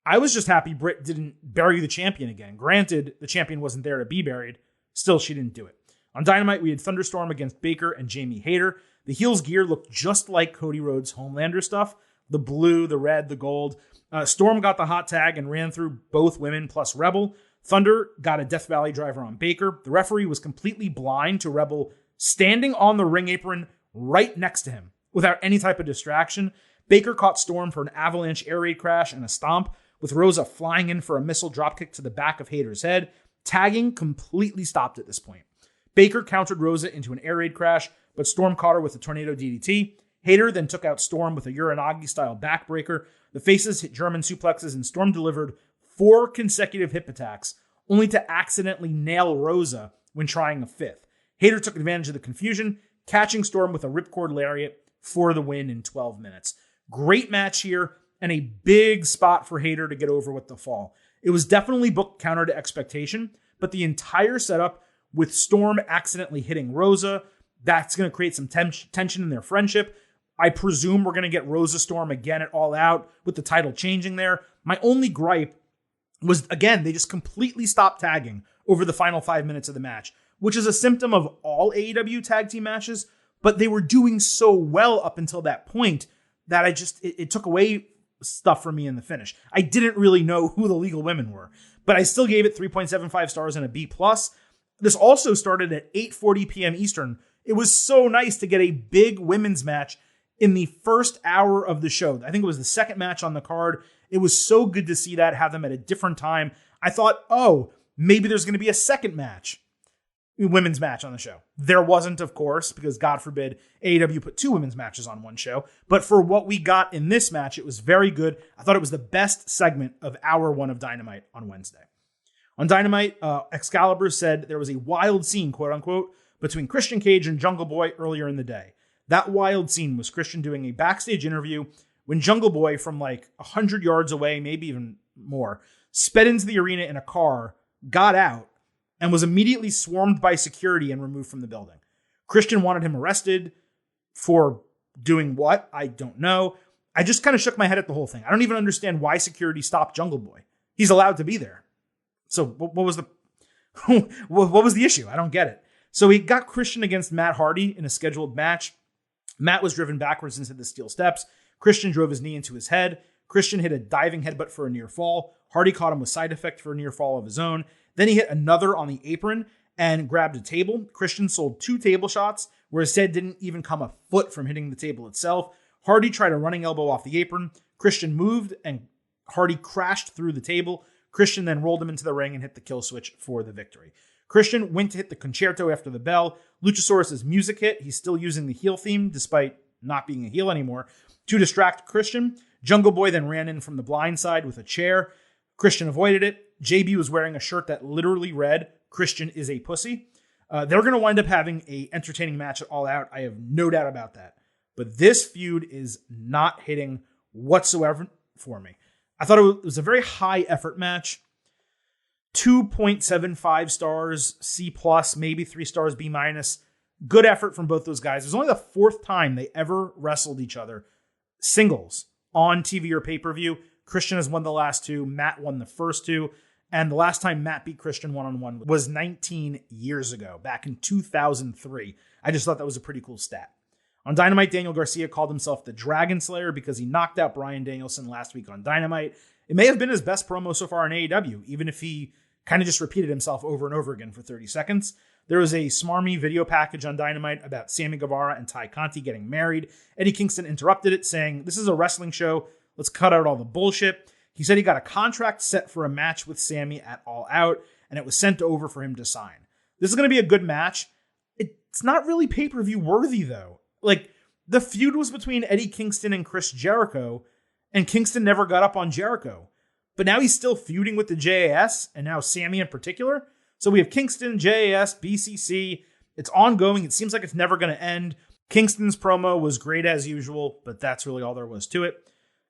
I was just happy Britt didn't bury the champion again. Granted, the champion wasn't there to be buried. Still, she didn't do it. On Dynamite, we had Thunderstorm against Baker and Jamie Hayter. The heels' gear looked just like Cody Rhodes' Homelander stuff. The blue, the red, the gold. Storm got the hot tag and ran through both women plus Rebel. Thunder got a Death Valley driver on Baker. The referee was completely blind to Rebel standing on the ring apron right next to him without any type of distraction. Baker caught Storm for an avalanche air raid crash and a stomp, with Rosa flying in for a missile dropkick to the back of Hayter's head. Tagging completely stopped at this point. Baker countered Rosa into an air raid crash, but Storm caught her with a tornado DDT. Hayter then took out Storm with a Uranagi-style backbreaker. The faces hit German suplexes, and Storm delivered 4 consecutive hip attacks, only to accidentally nail Rosa when trying a 5th. Hayter took advantage of the confusion, catching Storm with a ripcord lariat for the win in 12 minutes. Great match here, and a big spot for Hayter to get over with the fall. It was definitely booked counter to expectation, but the entire setup with Storm accidentally hitting Rosa, that's going to create some tension in their friendship. I presume we're going to get Rosa Storm again at All Out with the title changing there. My only gripe was, again, they just completely stopped tagging over the final 5 minutes of the match, which is a symptom of all AEW tag team matches, but they were doing so well up until that point that it took away stuff from me in the finish. I didn't really know who the legal women were, but I still gave it 3.75 stars and a B+. This also started at 8:40 p.m. Eastern. It was so nice to get a big women's match in the first hour of the show. I think it was the second match on the card. It was so good to see that, have them at a different time. I thought, oh, maybe there's going to be a second match, women's match on the show. There wasn't, of course, because God forbid AEW put 2 women's matches on one show. But for what we got in this match, it was very good. I thought it was the best segment of hour 1 of Dynamite on Wednesday. On Dynamite, Excalibur said there was a wild scene, quote unquote, between Christian Cage and Jungle Boy earlier in the day. That wild scene was Christian doing a backstage interview when Jungle Boy, from like 100 yards away, maybe even more, sped into the arena in a car, got out, and was immediately swarmed by security and removed from the building. Christian wanted him arrested for doing what? I don't know. I just kind of shook my head at the whole thing. I don't even understand why security stopped Jungle Boy. He's allowed to be there. So what was the what was the issue? I don't get it. So he got Christian against Matt Hardy in a scheduled match. Matt was driven backwards into the steel steps. Christian drove his knee into his head. Christian hit a diving headbutt for a near fall. Hardy caught him with side effect for a near fall of his own. Then he hit another on the apron and grabbed a table. Christian sold 2 table shots, where his head didn't even come a foot from hitting the table itself. Hardy tried a running elbow off the apron. Christian moved, and Hardy crashed through the table. Christian then rolled him into the ring and hit the kill switch for the victory. Christian went to hit the concerto after the bell. Luchasaurus' music hit. He's still using the heel theme, despite not being a heel anymore, to distract Christian. Jungle Boy then ran in from the blind side with a chair. Christian avoided it. JB was wearing a shirt that literally read, "Christian is a pussy." They're going to wind up having an entertaining match at All Out. I have no doubt about that. But this feud is not hitting whatsoever for me. I thought it was a very high effort match. 2.75 stars, C+, maybe 3 stars, B-. Good effort from both those guys. It was only the 4th time they ever wrestled each other singles on TV or pay-per-view. Christian has won the last 2. Matt won the first 2. And the last time Matt beat Christian one-on-one was 19 years ago, back in 2003. I just thought that was a pretty cool stat. On Dynamite, Daniel Garcia called himself the Dragon Slayer because he knocked out Bryan Danielson last week on Dynamite. It may have been his best promo so far in AEW, even if he kind of just repeated himself over and over again for 30 seconds. There was a smarmy video package on Dynamite about Sammy Guevara and Ty Conti getting married. Eddie Kingston interrupted it, saying, "This is a wrestling show. Let's cut out all the bullshit." He said he got a contract set for a match with Sammy at All Out, and it was sent over for him to sign. This is going to be a good match. It's not really pay-per-view worthy, though. Like, the feud was between Eddie Kingston and Chris Jericho, and Kingston never got up on Jericho. But now he's still feuding with the JAS, and now Sammy in particular. So we have Kingston, JAS, BCC. It's ongoing. It seems like it's never going to end. Kingston's promo was great as usual, but that's really all there was to it.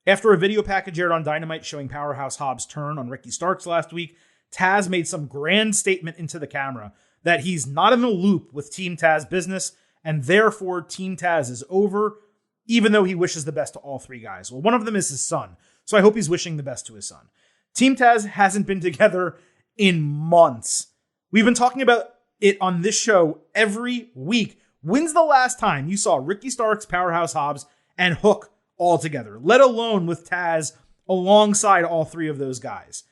After a video package aired on Dynamite showing Powerhouse Hobbs' turn on Ricky Starks last week, Taz made some grand statement into the camera that he's not in the loop with Team Taz business, and therefore Team Taz is over, even though he wishes the best to all 3 guys. Well, one of them is his son, so I hope he's wishing the best to his son. Team Taz hasn't been together in months. We've been talking about it on this show every week. When's the last time you saw Ricky Starks, Powerhouse Hobbs, and Hook all together, let alone with Taz alongside all 3 of those guys?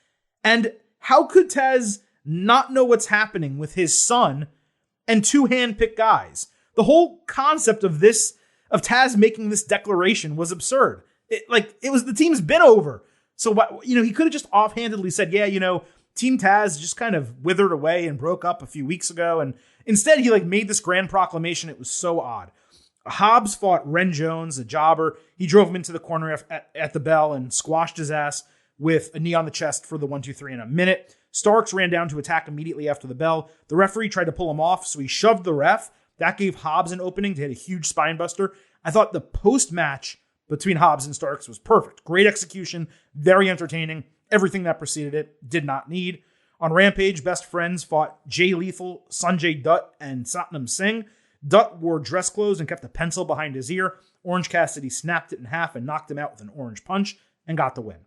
And how could Taz not know what's happening with his son and 2 hand-picked guys? The whole concept of Taz making this declaration was absurd. The team's been over. So he could have just offhandedly said, yeah, Team Taz just kind of withered away and broke up a few weeks ago. And instead he made this grand proclamation. It was so odd. Hobbs fought Ren Jones, a jobber. He drove him into the corner at the bell and squashed his ass with a knee on the chest for the 1-2-3 in a minute. Starks ran down to attack immediately after the bell. The referee tried to pull him off, so he shoved the ref. That gave Hobbs an opening to hit a huge spine buster. I thought the post-match between Hobbs and Starks was perfect. Great execution, very entertaining. Everything that preceded it did not need. On Rampage, Best Friends fought Jay Lethal, Sanjay Dutt, and Satnam Singh. Dutt wore dress clothes and kept a pencil behind his ear. Orange Cassidy snapped it in half and knocked him out with an orange punch and got the win.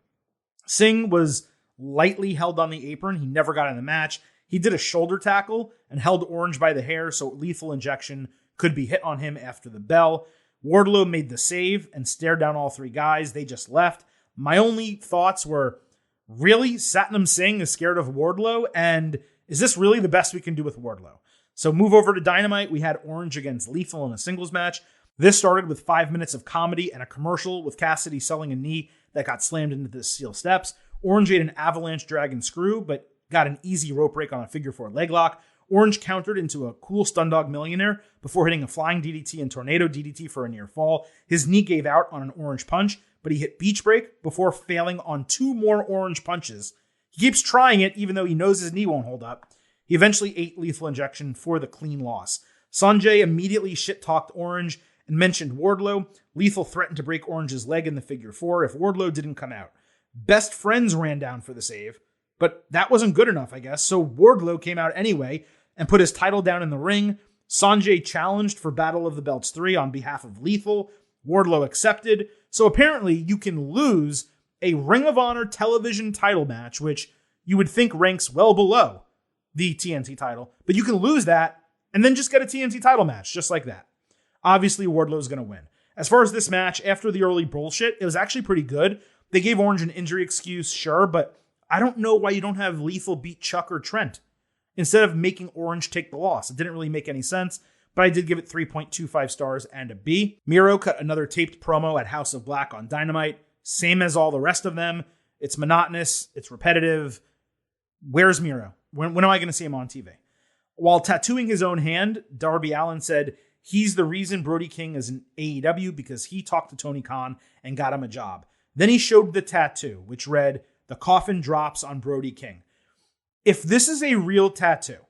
Singh was lightly held on the apron. He never got in the match. He did a shoulder tackle and held Orange by the hair so lethal injection could be hit on him after the bell. Wardlow made the save and stared down all three guys. They just left. My only thoughts were, really? Satnam Singh is scared of Wardlow? And is this really the best we can do with Wardlow? So move over to Dynamite. We had Orange against Lethal in a singles match. This started with 5 minutes of comedy and a commercial with Cassidy selling a knee that got slammed into the steel steps. Orange ate an avalanche dragon screw, but got an easy rope break on a figure 4 leg lock. Orange countered into a cool Stundog Millionaire before hitting a flying DDT and Tornado DDT for a near fall. His knee gave out on an Orange punch, but he hit Beach Break before failing on 2 more Orange punches. He keeps trying it even though he knows his knee won't hold up. He eventually ate Lethal Injection for the clean loss. Sanjay immediately shit-talked Orange and mentioned Wardlow. Lethal threatened to break Orange's leg in the figure 4 if Wardlow didn't come out. Best Friends ran down for the save, but that wasn't good enough, I guess, so Wardlow came out anyway and put his title down in the ring. Sanjay challenged for Battle of the Belts 3 on behalf of Lethal. Wardlow accepted. So apparently you can lose a Ring of Honor television title match, which you would think ranks well below the TNT title, but you can lose that and then just get a TNT title match just like that. Obviously, Wardlow's going to win. As far as this match, after the early bullshit, it was actually pretty good. They gave Orange an injury excuse, sure, but I don't know why you don't have Lethal beat Chuck or Trent instead of making Orange take the loss. It didn't really make any sense, but I did give it 3.25 stars and a B. Miro cut another taped promo at House of Black on Dynamite, same as all the rest of them. It's monotonous, it's repetitive. Where's Miro? When am I going to see him on TV? While tattooing his own hand, Darby Allin said he's the reason Brody King is in AEW because he talked to Tony Khan and got him a job. Then he showed the tattoo, which read, "The coffin drops on Brody King." If this is a real tattoo,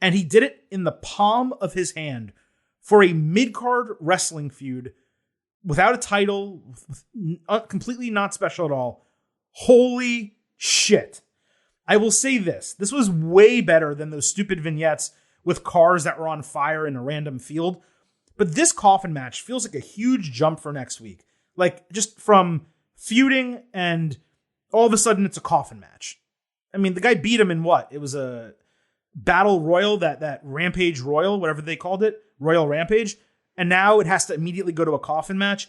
and he did it in the palm of his hand for a mid-card wrestling feud without a title, completely not special at all, holy shit. I will say this was way better than those stupid vignettes with cars that were on fire in a random field. But this coffin match feels like a huge jump for next week. Like, just from feuding and all of a sudden it's a coffin match. I mean, the guy beat him in what? It was a battle royal, that Rampage Royal, whatever they called it, Royal Rampage. And now it has to immediately go to a coffin match.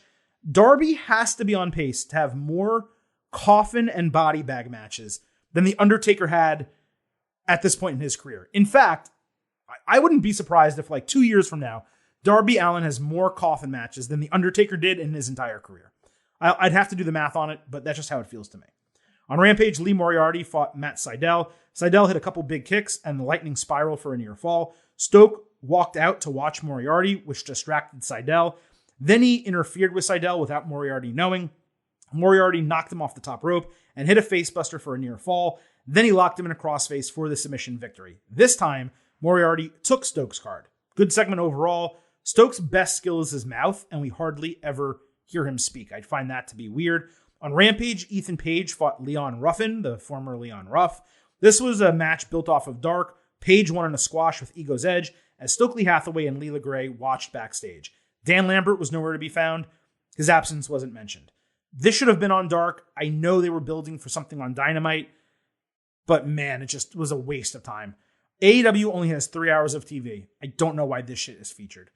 Darby has to be on pace to have more coffin and body bag matches than The Undertaker had at this point in his career. In fact, I wouldn't be surprised if 2 years from now, Darby Allin has more coffin matches than The Undertaker did in his entire career. I'd have to do the math on it, but that's just how it feels to me. On Rampage, Lee Moriarty fought Matt Sydal. Sydal hit a couple big kicks and the lightning spiral for a near fall. Stoke walked out to watch Moriarty, which distracted Sydal. Then he interfered with Sydal without Moriarty knowing. Moriarty knocked him off the top rope and hit a facebuster for a near fall. Then he locked him in a crossface for the submission victory. This time, Moriarty took Stokes' card. Good segment overall. Stokes' best skill is his mouth, and we hardly ever hear him speak. I'd find that to be weird. On Rampage, Ethan Page fought Leon Ruffin, the former Leon Ruff. This was a match built off of Dark. Page won in a squash with Ego's Edge, as Stokely Hathaway and Leela Gray watched backstage. Dan Lambert was nowhere to be found. His absence wasn't mentioned. This should have been on Dark. I know they were building for something on Dynamite, but man, it just was a waste of time. AEW only has 3 hours of TV. I don't know why this shit is featured.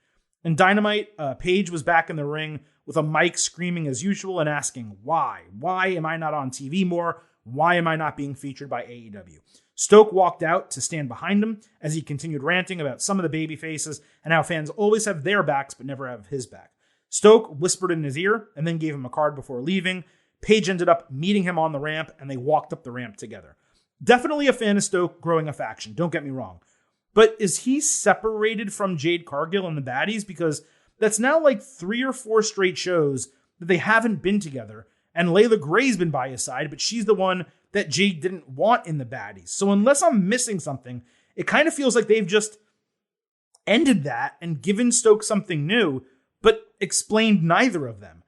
In Dynamite, Page was back in the ring with a mic screaming as usual and asking, why? Why am I not on TV more? Why am I not being featured by AEW? Stoke walked out to stand behind him as he continued ranting about some of the baby faces and how fans always have their backs but never have his back. Stoke whispered in his ear and then gave him a card before leaving. Paige ended up meeting him on the ramp, and they walked up the ramp together. Definitely a fan of Stoke growing a faction, don't get me wrong. But is he separated from Jade Cargill and the Baddies? Because that's now like 3 or 4 straight shows that they haven't been together. And Layla Gray's been by his side, but she's the one that Jade didn't want in the Baddies. So unless I'm missing something, it kind of feels like they've just ended that and given Stoke something new, but explained neither of them.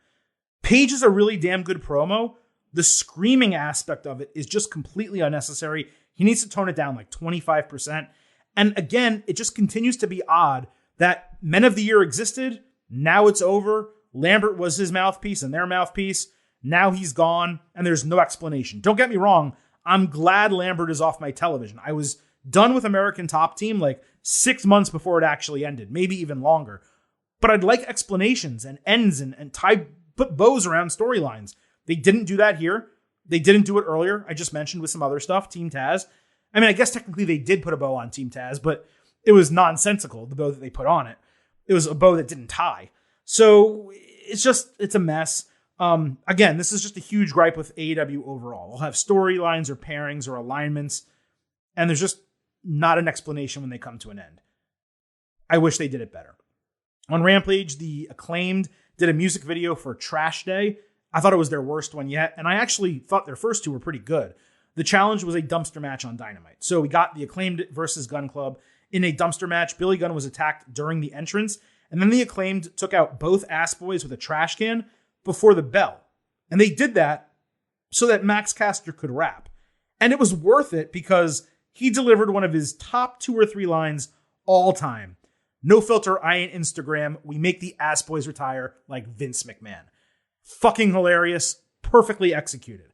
Paige is a really damn good promo. The screaming aspect of it is just completely unnecessary. He needs to tone it down like 25%. And again, it just continues to be odd that Men of the Year existed. Now it's over. Lambert was his mouthpiece and their mouthpiece. Now he's gone and there's no explanation. Don't get me wrong. I'm glad Lambert is off my television. I was done with American Top Team like 6 months before it actually ended, maybe even longer. But I'd like explanations and ends and put bows around storylines. They didn't do that here. They didn't do it earlier. I just mentioned with some other stuff, Team Taz. I mean, I guess technically they did put a bow on Team Taz, but it was nonsensical, the bow that they put on it. It was a bow that didn't tie. So it's a mess. Again, this is just a huge gripe with AEW overall. We'll have storylines or pairings or alignments, and there's just not an explanation when they come to an end. I wish they did it better. On Rampage, the Acclaimed did a music video for Trash Day. I thought it was their worst one yet, and I actually thought their first 2 were pretty good. The challenge was a dumpster match on Dynamite. So we got the Acclaimed versus Gun Club in a dumpster match. Billy Gunn was attacked during the entrance, and then the Acclaimed took out both ass boys with a trash can before the bell. And they did that so that Max Caster could rap. And it was worth it because he delivered one of his top 2 or 3 lines all time. No filter, I ain't Instagram. We make the ass boys retire like Vince McMahon. Fucking hilarious. Perfectly executed.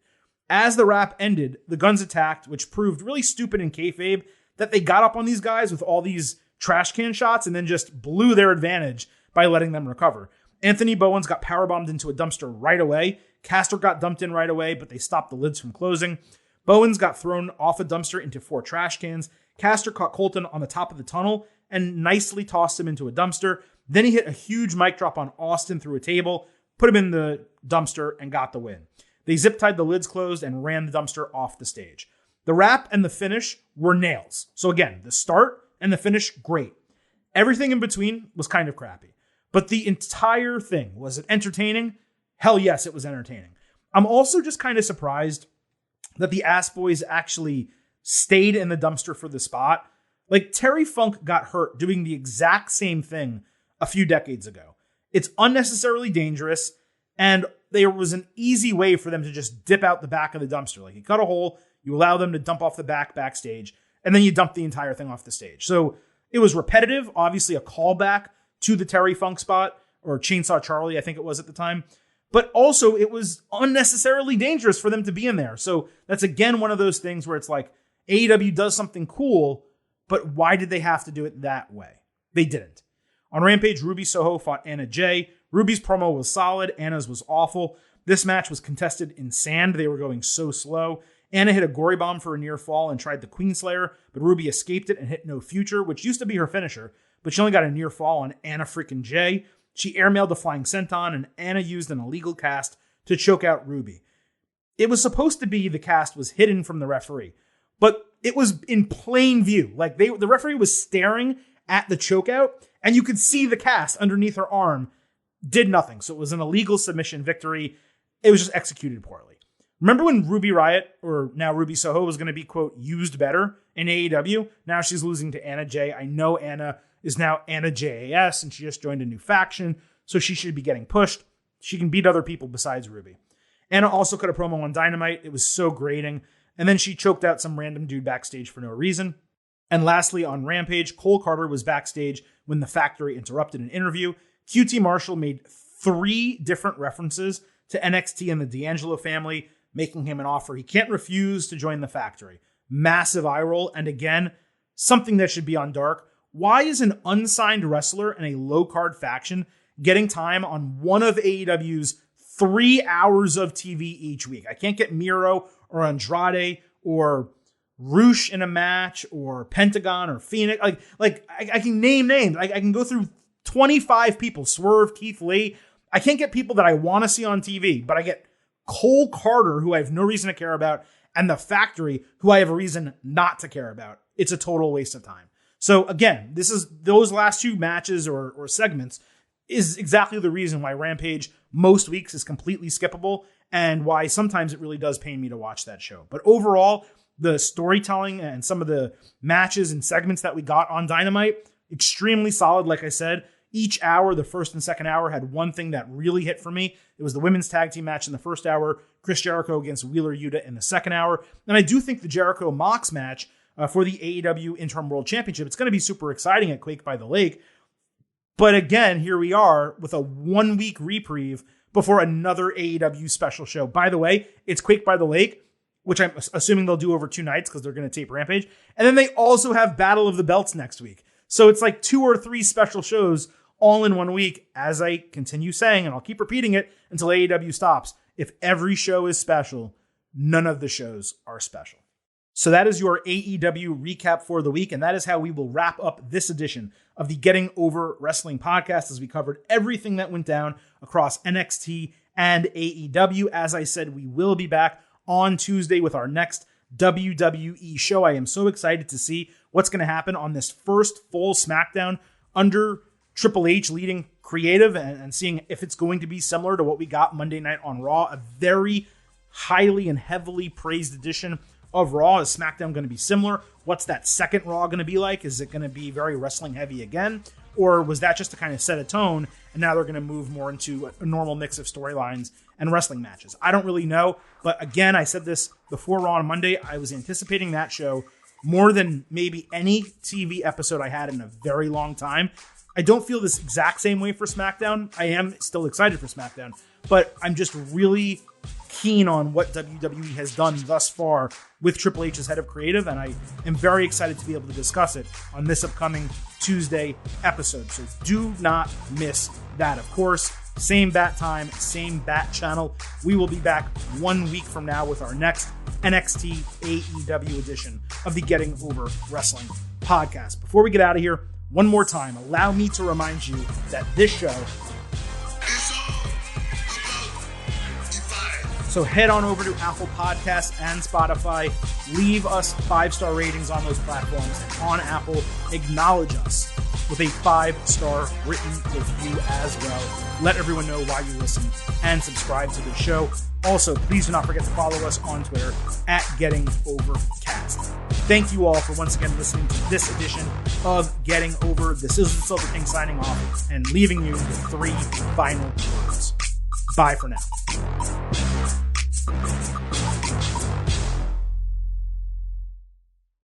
As the rap ended, the Guns attacked, which proved really stupid in kayfabe that they got up on these guys with all these trash can shots and then just blew their advantage by letting them recover. Anthony Bowens got powerbombed into a dumpster right away. Caster got dumped in right away, but they stopped the lids from closing. Bowens got thrown off a dumpster into 4 trash cans. Caster caught Colton on the top of the tunnel and nicely tossed him into a dumpster. Then he hit a huge mic drop on Austin through a table, put him in the dumpster, and got the win. They zip-tied the lids closed and ran the dumpster off the stage. The rap and the finish were nails. So again, the start and the finish, great. Everything in between was kind of crappy. But the entire thing, was it entertaining? Hell yes, it was entertaining. I'm also just kind of surprised that the ass boys actually stayed in the dumpster for the spot. Like, Terry Funk got hurt doing the exact same thing a few decades ago. It's unnecessarily dangerous, and there was an easy way for them to just dip out the back of the dumpster. Like, you cut a hole, you allow them to dump off the backstage, and then you dump the entire thing off the stage. So it was repetitive, obviously a callback to the Terry Funk spot, or Chainsaw Charlie, I think it was at the time. But also, it was unnecessarily dangerous for them to be in there. So that's, again, one of those things where it's like, AEW does something cool, but why did they have to do it that way? They didn't. On Rampage, Ruby Soho fought Anna Jay. Ruby's promo was solid. Anna's was awful. This match was contested in sand. They were going so slow. Anna hit a gory bomb for a near fall and tried the Queenslayer, but Ruby escaped it and hit No Future, which used to be her finisher, but she only got a near fall on Anna freaking Jay. She airmailed a flying senton, and Anna used an illegal cast to choke out Ruby. It was supposed to be the cast was hidden from the referee, but it was in plain view. Like, the referee was staring at the chokeout, and you could see the cast underneath her arm. Did nothing. So it was an illegal submission victory. It was just executed poorly. Remember when Ruby Riott, or now Ruby Soho, was going to be, quote, used better in AEW? Now she's losing to Anna Jay. I know Anna is now Anna JAS, and she just joined a new faction, so she should be getting pushed. She can beat other people besides Ruby. Anna also cut a promo on Dynamite. It was so grating. And then she choked out some random dude backstage for no reason. And lastly, on Rampage, Cole Carter was backstage when the Factory interrupted an interview. QT Marshall made 3 different references to NXT and the D'Angelo family, making him an offer he can't refuse to join the Factory. Massive eye roll. And again, something that should be on Dark. Why is an unsigned wrestler in a low-card faction getting time on one of AEW's 3 hours of TV each week? I can't get Miro or Andrade or Roosh in a match or Pentagon or Phoenix. I can name names. I can go through 25 people. Swerve, Keith Lee. I can't get people that I want to see on TV, but I get Cole Carter, who I have no reason to care about, and The Factory, who I have a reason not to care about. It's a total waste of time. So again, those last two matches or segments is exactly the reason why Rampage most weeks is completely skippable and why sometimes it really does pain me to watch that show. But overall, the storytelling and some of the matches and segments that we got on Dynamite, extremely solid. Like I said, each hour, the first and second hour, had one thing that really hit for me. It was the women's tag team match in the first hour, Chris Jericho against Wheeler Yuta in the second hour. And I do think the Jericho Mox match for the AEW Interim World Championship, it's going to be super exciting at Quake by the Lake. But again, here we are with a 1 week reprieve before another AEW special show. By the way, it's Quake by the Lake, which I'm assuming they'll do over 2 nights because they're going to tape Rampage. And then they also have Battle of the Belts next week. So it's like 2 or 3 special shows all in 1 week. As I continue saying, and I'll keep repeating it until AEW stops, if every show is special, none of the shows are special. So that is your AEW recap for the week, and that is how we will wrap up this edition of the Getting Over Wrestling podcast, as we covered everything that went down across NXT and AEW. As I said, we will be back on Tuesday with our next WWE show. I am so excited to see what's going to happen on this first full SmackDown under Triple H leading creative, and seeing if it's going to be similar to what we got Monday night on Raw, a very highly and heavily praised edition of Raw. Is SmackDown going to be similar? What's that second Raw going to be like? Is it going to be very wrestling heavy again? Or was that just to kind of set a tone, and now they're going to move more into a normal mix of storylines and wrestling matches? I don't really know. But again, I said this before Raw on Monday, I was anticipating that show more than maybe any TV episode I had in a very long time. I don't feel this exact same way for SmackDown. I am still excited for SmackDown, but I'm just really keen on what WWE has done thus far with Triple H as head of creative, and I am very excited to be able to discuss it on this upcoming Tuesday episode. So do not miss that. Of course, same bat time, same bat channel. We will be back 1 week from now with our next NXT AEW edition of the Getting Over Wrestling podcast. Before we get out of here, one more time, allow me to remind you that this show. So head on over to Apple Podcasts and Spotify. Leave us 5-star ratings on those platforms. And on Apple, acknowledge us with a 5-star written review as well. Let everyone know why you listen and subscribe to the show. Also, please do not forget to follow us on Twitter at GettingOverCast. Thank you all for once again listening to this edition of Getting Over. This is the Silver King signing off and leaving you with 3 final words. Bye for now.